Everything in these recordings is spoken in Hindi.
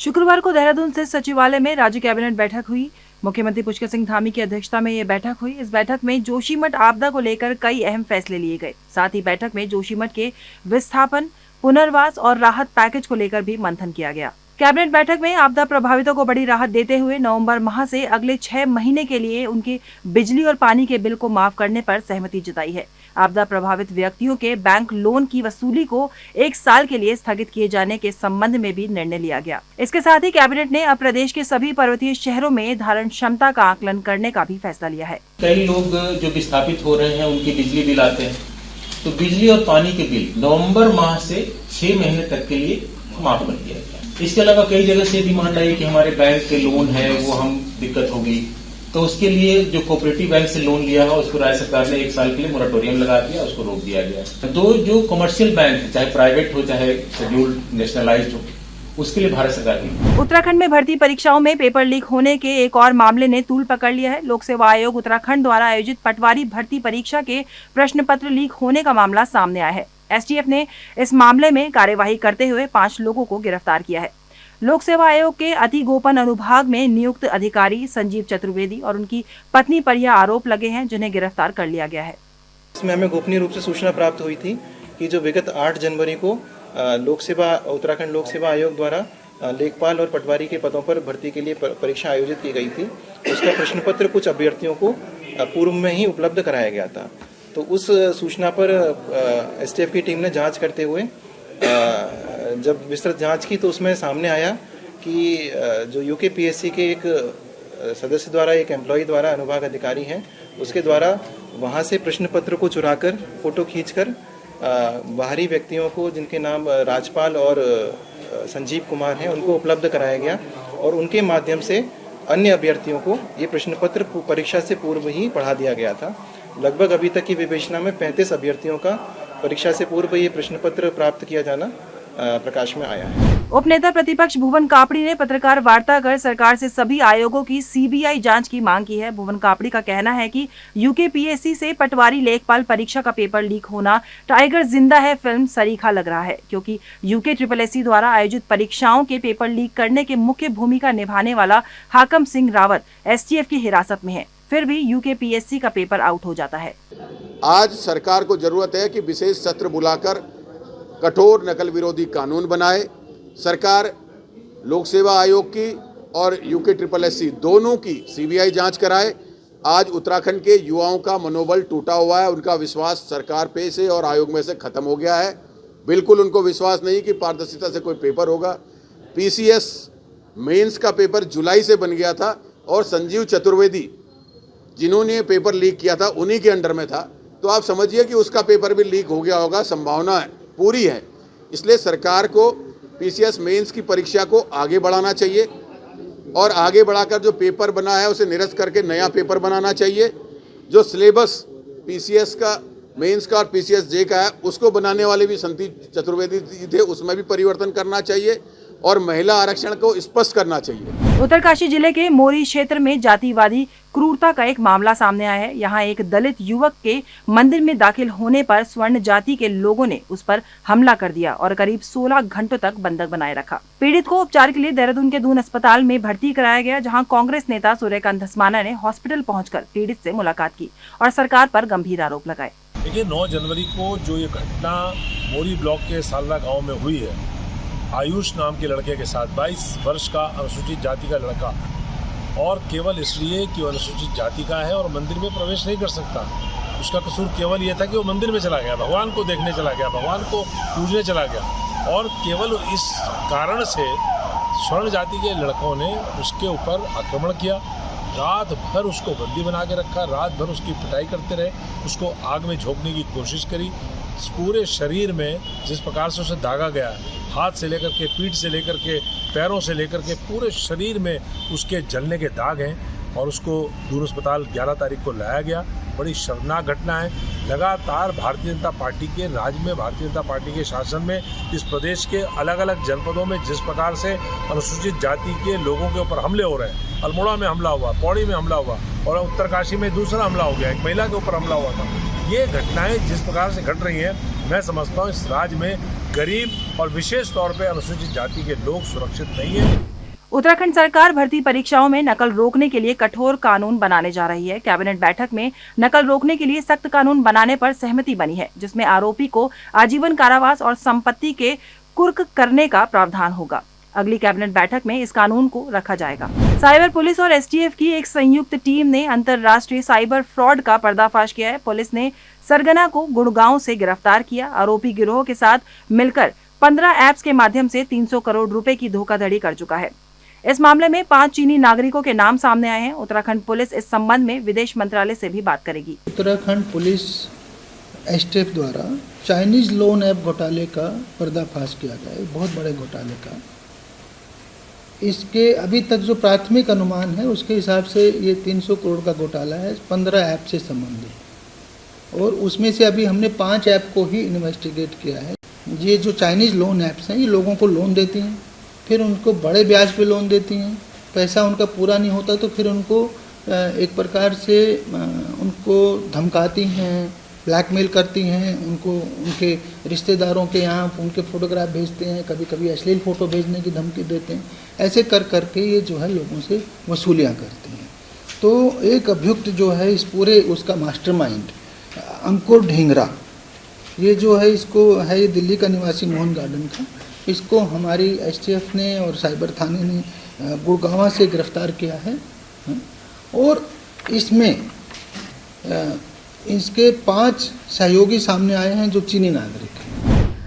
शुक्रवार को देहरादून स्थित सचिवालय में राज्य कैबिनेट बैठक हुई। मुख्यमंत्री पुष्कर सिंह धामी की अध्यक्षता में ये बैठक हुई। इस बैठक में जोशीमठ आपदा को लेकर कई अहम फैसले लिए गए। साथ ही बैठक में जोशीमठ के विस्थापन, पुनर्वास और राहत पैकेज को लेकर भी मंथन किया गया। कैबिनेट बैठक में आपदा प्रभावितों को बड़ी राहत देते हुए नवंबर माह से अगले 6 महीने के लिए उनके बिजली और पानी के बिल को माफ करने पर सहमति जताई है। आपदा प्रभावित व्यक्तियों के बैंक लोन की वसूली को 1 साल के लिए स्थगित किए जाने के संबंध में भी निर्णय लिया गया। इसके साथ ही कैबिनेट ने अब प्रदेश के सभी पर्वतीय शहरों में धारण क्षमता का आकलन करने का भी फैसला लिया है। कई लोग जो विस्थापित हो रहे हैं उनके बिजली बिल आते हैं, तो बिजली और पानी के बिल नवंबर माह से 6 महीने तक के लिए माफ कर दिया गया। इसके अलावा कई जगह से डिमांड आई कि हमारे बैंक के लोन है वो हम दिक्कत होगी, तो उसके लिए जो कोऑपरेटिव बैंक से लोन लिया है उसको राज्य सरकार ने 1 साल के लिए मोरेटोरियम लगा दिया, उसको रोक दिया गया। जो कमर्शियल बैंक चाहे प्राइवेट हो चाहे शेड्यूल्ड नेशनलाइज्ड हो, उसके लिए भारत सरकार की। उत्तराखंड में भर्ती परीक्षाओं में पेपर लीक होने के एक और मामले ने तूल पकड़ लिया है। लोक सेवा आयोग उत्तराखंड द्वारा आयोजित पटवारी भर्ती परीक्षा के प्रश्न पत्र लीक होने का मामला सामने आया है। एसटीएफ ने इस मामले में कार्यवाही करते हुए 5 लोगों को गिरफ्तार किया है। लोक सेवा आयोग के अति गोपन अनुभाग में नियुक्त अधिकारी संजीव चतुर्वेदी और उनकी पत्नी पर यह आरोप लगे हैं, जिन्हें गिरफ्तार कर लिया गया है। इसमें हमें गोपनीय रूप से सूचना प्राप्त हुई थी कि जो विगत 8 जनवरी को उत्तराखंड लोक सेवा आयोग द्वारा लेखपाल और पटवारी के पदों पर भर्ती के लिए परीक्षा आयोजित की गई थी। उसका प्रश्न पत्र कुछ अभ्यर्थियों को पूर्व में ही उपलब्ध कराया गया था। तो उस सूचना पर एसटीएफ की टीम ने जांच करते हुए जब विस्तृत जांच की तो उसमें सामने आया कि जो यूकेपीएससी के एक सदस्य द्वारा, एक एम्प्लॉय द्वारा, अनुभाग अधिकारी हैं, उसके द्वारा वहां से प्रश्न पत्र को चुराकर फोटो खींचकर बाहरी व्यक्तियों को, जिनके नाम राजपाल और संजीव कुमार हैं, उनको उपलब्ध कराया गया और उनके माध्यम से अन्य अभ्यर्थियों को ये प्रश्न पत्र परीक्षा से पूर्व ही पढ़ा दिया गया था। लगभग अभी तक की विवेचना में 35 अभ्यर्थियों का परीक्षा से पूर्व ये प्रश्न पत्र प्राप्त किया जाना प्रकाश में आया है। उपनेता प्रतिपक्ष भुवन कापड़ी ने पत्रकार वार्ता कर सरकार से सभी आयोगों की सीबीआई जांच की मांग की है। भुवन कापड़ी का कहना है कि यूकेपीएससी से पटवारी लेखपाल परीक्षा का पेपर लीक होना टाइगर जिंदा है फिल्म सरीखा लग रहा है, क्योंकि यूकेएससी द्वारा आयोजित परीक्षाओं के पेपर लीक करने के मुख्य भूमिका निभाने वाला हाकम सिंह रावत एसटीएफ की हिरासत में है, फिर भी यूकेपीएससी का पेपर आउट हो जाता है। आज सरकार को जरूरत है कि विशेष सत्र बुलाकर कठोर नकल विरोधी कानून बनाए। सरकार लोक सेवा आयोग की और यूकेएससी दोनों की सीबीआई जांच कराए। आज उत्तराखंड के युवाओं का मनोबल टूटा हुआ है, उनका विश्वास सरकार पे से और आयोग में से खत्म हो गया है। बिल्कुल उनको विश्वास नहीं कि पारदर्शिता से कोई पेपर होगा। पीसीएस मेंस का पेपर जुलाई से बन गया था और संजीव चतुर्वेदी जिन्होंने पेपर लीक किया था उन्हीं के अंडर में था, तो आप समझिए कि उसका पेपर भी लीक हो गया होगा, संभावना पूरी है। इसलिए सरकार को पीसीएस मेंस की परीक्षा को आगे बढ़ाना चाहिए और आगे बढ़ाकर जो पेपर बना है उसे निरस्त करके नया पेपर बनाना चाहिए। जो सिलेबस पीसीएस का, मेंस का और पीसीएस जे का है उसको बनाने वाले भी संजीव चतुर्वेदी थे, उसमें भी परिवर्तन करना चाहिए और महिला आरक्षण को स्पष्ट करना चाहिए। उत्तरकाशी जिले के मोरी क्षेत्र में जातिवादी क्रूरता का एक मामला सामने आया है। यहाँ एक दलित युवक के मंदिर में दाखिल होने पर स्वर्ण जाति के लोगों ने उस पर हमला कर दिया और करीब 16 घंटों तक बंधक बनाए रखा। पीड़ित को उपचार के लिए देहरादून के दून अस्पताल में भर्ती कराया गया, जहाँ कांग्रेस नेता सूर्यकांत धस्माना ने हॉस्पिटल पहुंचकर पीड़ित से मुलाकात की और सरकार पर गंभीर आरोप लगाए। देखिए, 9 जनवरी को जो ये घटना मोरी ब्लॉक के सालरा गाँव में हुई है, आयुष नाम के लड़के के साथ 22 वर्ष का अनुसूचित जाति का लड़का, और केवल इसलिए कि वो अनुसूचित जाति का है और मंदिर में प्रवेश नहीं कर सकता। उसका कसूर केवल ये था कि वो मंदिर में चला गया, भगवान को देखने चला गया, भगवान को पूजने चला गया, और केवल इस कारण से स्वर्ण जाति के लड़कों ने उसके ऊपर आक्रमण किया। रात भर उसको बंदी बना के रखा, रात भर उसकी पिटाई करते रहे, उसको आग में झोंकने की कोशिश करी। पूरे शरीर में जिस प्रकार से उसे दागा गया, हाथ से लेकर के, पीठ से लेकर के, पैरों से लेकर के पूरे शरीर में उसके जलने के दाग हैं और उसको दून अस्पताल 11 तारीख को लाया गया। बड़ी शर्मनाक घटना है। लगातार भारतीय जनता पार्टी के राज्य में, भारतीय जनता पार्टी के शासन में इस प्रदेश के अलग अलग जनपदों में जिस प्रकार से अनुसूचित जाति के लोगों के ऊपर हमले हो रहे हैं, अल्मोड़ा में हमला हुआ, पौड़ी में हमला हुआ और उत्तरकाशी में दूसरा हमला हो गया, एक महिला के ऊपर हमला हुआ था। ये घटनाएं जिस प्रकार से घट रही हैं, मैं समझता हूँ इस राज्य में गरीब और विशेष तौर पे अनुसूचित जाति के लोग सुरक्षित नहीं है। उत्तराखंड सरकार भर्ती परीक्षाओं में नकल रोकने के लिए कठोर कानून बनाने जा रही है। कैबिनेट बैठक में नकल रोकने के लिए सख्त कानून बनाने पर सहमति बनी है, जिसमें आरोपी को आजीवन कारावास और संपत्ति के कुर्क करने का प्रावधान होगा। अगली कैबिनेट बैठक में इस कानून को रखा जाएगा। साइबर पुलिस और एसटीएफ की एक संयुक्त टीम ने अंतर्राष्ट्रीय साइबर फ्रॉड का पर्दाफाश किया है। पुलिस ने सरगना को गुड़गांव से गिरफ्तार किया। आरोपी गिरोह के साथ मिलकर 15 ऐप्स के माध्यम से 300 करोड़ रुपए की धोखाधड़ी कर चुका है। इस मामले में 5 चीनी नागरिकों के नाम सामने आए हैं। उत्तराखंड पुलिस इस संबंध में विदेश मंत्रालय से भी बात करेगी। उत्तराखंड पुलिस एसटीएफ द्वारा चाइनीज लोन ऐप घोटाले का पर्दाफाश किया गया है, बहुत बड़े घोटाले का। इसके अभी तक जो प्राथमिक अनुमान है उसके हिसाब से ये 300 करोड़ का घोटाला है 15 ऐप से संबंधित, और उसमें से अभी हमने 5 ऐप को ही इन्वेस्टिगेट किया है। ये जो चाइनीज़ लोन ऐप्स हैं ये लोगों को लोन देती हैं, फिर उनको बड़े ब्याज पे लोन देती हैं, पैसा उनका पूरा नहीं होता तो फिर उनको एक प्रकार से उनको धमकाती हैं, ब्लैकमेल करती हैं, उनको उनके रिश्तेदारों के यहाँ उनके फ़ोटोग्राफ भेजते हैं, कभी कभी अश्लील फ़ोटो भेजने की धमकी देते हैं। ऐसे कर करके ये जो है लोगों से वसूलियाँ करती हैं। तो एक अभियुक्त जो है इस पूरे उसका मास्टरमाइंड अंकुर ढींगरा, ये जो है इसको है ये दिल्ली का निवासी मोहन गार्डन का, इसको हमारी एसटीएफ ने और साइबर थाने ने गुड़गांव से गिरफ्तार किया है। और इसमें इसके 5 सहयोगी सामने आए हैं जो चीनी नागरिक हैं।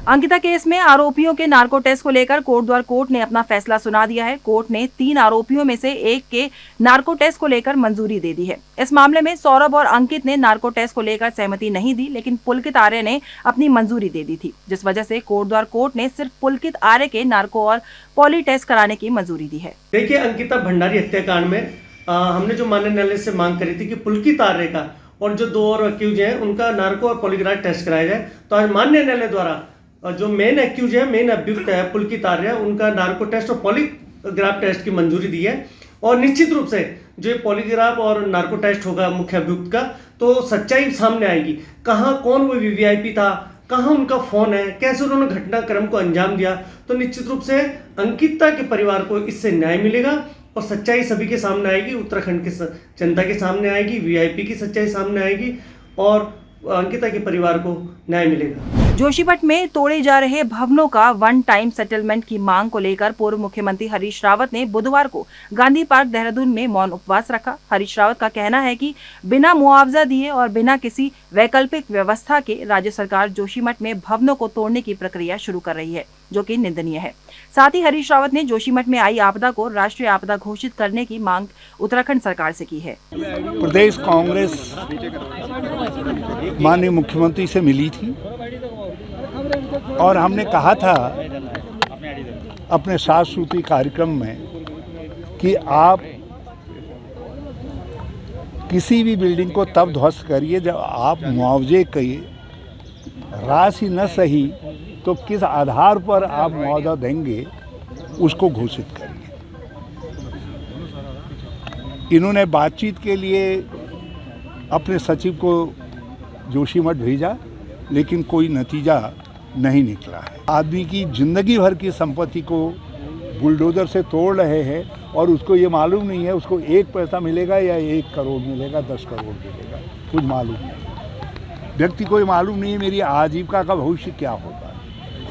अंकिता केस में आरोपियों के नार्को टेस्ट को लेकर कोटद्वार कोर्ट ने अपना फैसला सुना दिया है। कोर्ट ने 3 आरोपियों में से एक के नार्को टेस्ट को लेकर मंजूरी दे दी है। इस मामले में सौरभ और अंकित ने नार्को टेस्ट को लेकर सहमति नहीं दी, लेकिन पुलकित आर्य ने अपनी मंजूरी दे दी थी, जिस वजह से कोटद्वार कोर्ट ने सिर्फ पुलकित आर्य के नार्को और पॉली टेस्ट कराने की मंजूरी दी है। देखिए, अंकिता भंडारी हत्याकांड में हमने जो माननीय न्यायालय से मांग करी थी कि पुलकित आर्य का और जो 2 और अक्यूज हैं उनका नार्को और पॉलीग्राफ टेस्ट कराया जाए, तो आज माननीय न्यायालय द्वारा जो मेन अक्यूज है, मेन अभियुक्त है पुलकित आर्य, उनका नार्को टेस्ट और पॉलीग्राफ टेस्ट की मंजूरी दी है। और निश्चित रूप से जो पॉलीग्राफ और नार्को टेस्ट होगा मुख्य अभियुक्त का, तो सच्चाई सामने आएगी, कहाँ कौन वो वीवीआईपी था, कहाँ उनका फोन है, कैसे उन्होंने घटनाक्रम को अंजाम दिया। तो निश्चित रूप से अंकिता के परिवार को इससे न्याय मिलेगा और सच्चाई सभी के सामने आएगी, उत्तराखंड के जनता के सामने आएगी, वीआईपी की सच्चाई सामने आएगी और अंकिता के परिवार को न्याय मिलेगा। जोशीमठ में तोड़े जा रहे भवनों का 1 टाइम सेटलमेंट की मांग को लेकर पूर्व मुख्यमंत्री हरीश रावत ने बुधवार को गांधी पार्क देहरादून में मौन उपवास रखा। हरीश रावत का कहना है कि बिना मुआवजा दिए और बिना किसी वैकल्पिक व्यवस्था के राज्य सरकार जोशीमठ में भवनों को तोड़ने की प्रक्रिया शुरू कर रही है, जो कि निंदनीय है। साथ ही हरीश रावत ने जोशीमठ में आई आपदा को राष्ट्रीय आपदा घोषित करने की मांग उत्तराखंड सरकार से की है। प्रदेश कांग्रेस माननीय मुख्यमंत्री से मिली थी और हमने कहा था अपने 7 सूत्री कार्यक्रम में कि आप किसी भी बिल्डिंग को तब ध्वस्त करिए जब आप मुआवजे की राशि न सही तो किस आधार पर आप मुआवजा देंगे उसको घोषित करिए। इन्होंने बातचीत के लिए अपने सचिव को जोशीमठ भेजा, लेकिन कोई नतीजा नहीं निकला है। आदमी की जिंदगी भर की संपत्ति को बुलडोजर से तोड़ रहे हैं और उसको ये मालूम नहीं है उसको 1 पैसा मिलेगा या 1 करोड़ मिलेगा, 10 करोड़ मिलेगा, कुछ मालूम नहीं। व्यक्ति को ये मालूम नहीं है मेरी आजीविका का भविष्य क्या होगा।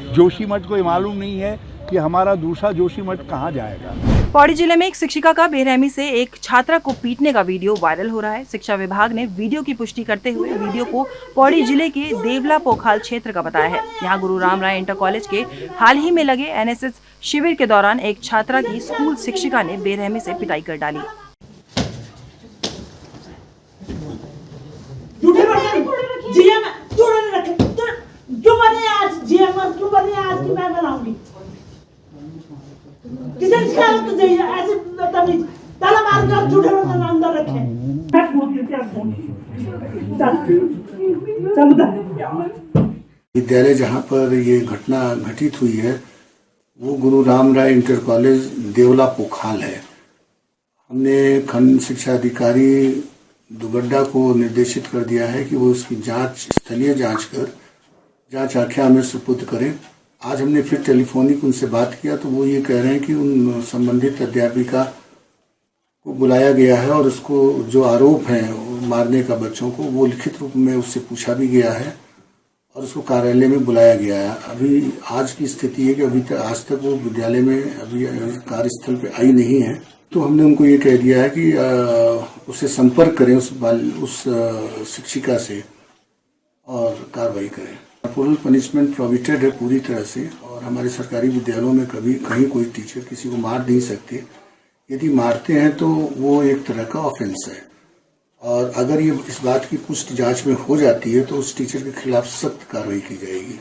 जोशीमठ को ये मालूम नहीं है कि हमारा दूसरा जोशीमठ कहाँ जाएगा। पौड़ी जिले में एक शिक्षिका का बेरहमी से एक छात्रा को पीटने का वीडियो वायरल हो रहा है। शिक्षा विभाग ने वीडियो की पुष्टि करते हुए वीडियो को पौड़ी जिले के देवला पोखाल क्षेत्र का बताया है। यहाँ गुरु राम राय इंटर कॉलेज के हाल ही में लगे एनएसएस शिविर के दौरान एक छात्रा की स्कूल शिक्षिका ने बेरहमी से पिटाई कर डाली। विद्यालय जहाँ पर ये घटना घटित हुई है वो गुरु राम राय इंटर कॉलेज देवला पोखाल है। हमने खंड शिक्षा अधिकारी दुगड्डा को निर्देशित कर दिया है कि वो उसकी जांच स्थलीय जांच कर जांच आख्या हमें सुपुर्द करें आज हमने फिर टेलीफोनिक उनसे बात किया तो वो ये कह रहे हैं कि उन संबंधित अध्यापिका को बुलाया गया है और उसको जो आरोप है मारने का बच्चों को वो लिखित रूप में उससे पूछा भी गया है और उसको कार्यालय में बुलाया गया है। अभी आज की स्थिति है कि अभी तक आज तक वो विद्यालय में अभी कार्यस्थल पे आई नहीं है, तो हमने उनको ये कह दिया है कि उससे संपर्क करें उस शिक्षिका से और कार्रवाई करें। कॉर्पोरल पनिशमेंट प्रोहिबिटेड है पूरी तरह से और हमारे सरकारी विद्यालयों में कभी कहीं कोई टीचर किसी को मार नहीं सकते। यदि मारते हैं तो वो एक तरह का ऑफेंस है और अगर ये इस बात की पुष्टि जांच में हो जाती है तो उस टीचर के खिलाफ सख्त कार्रवाई की जाएगी।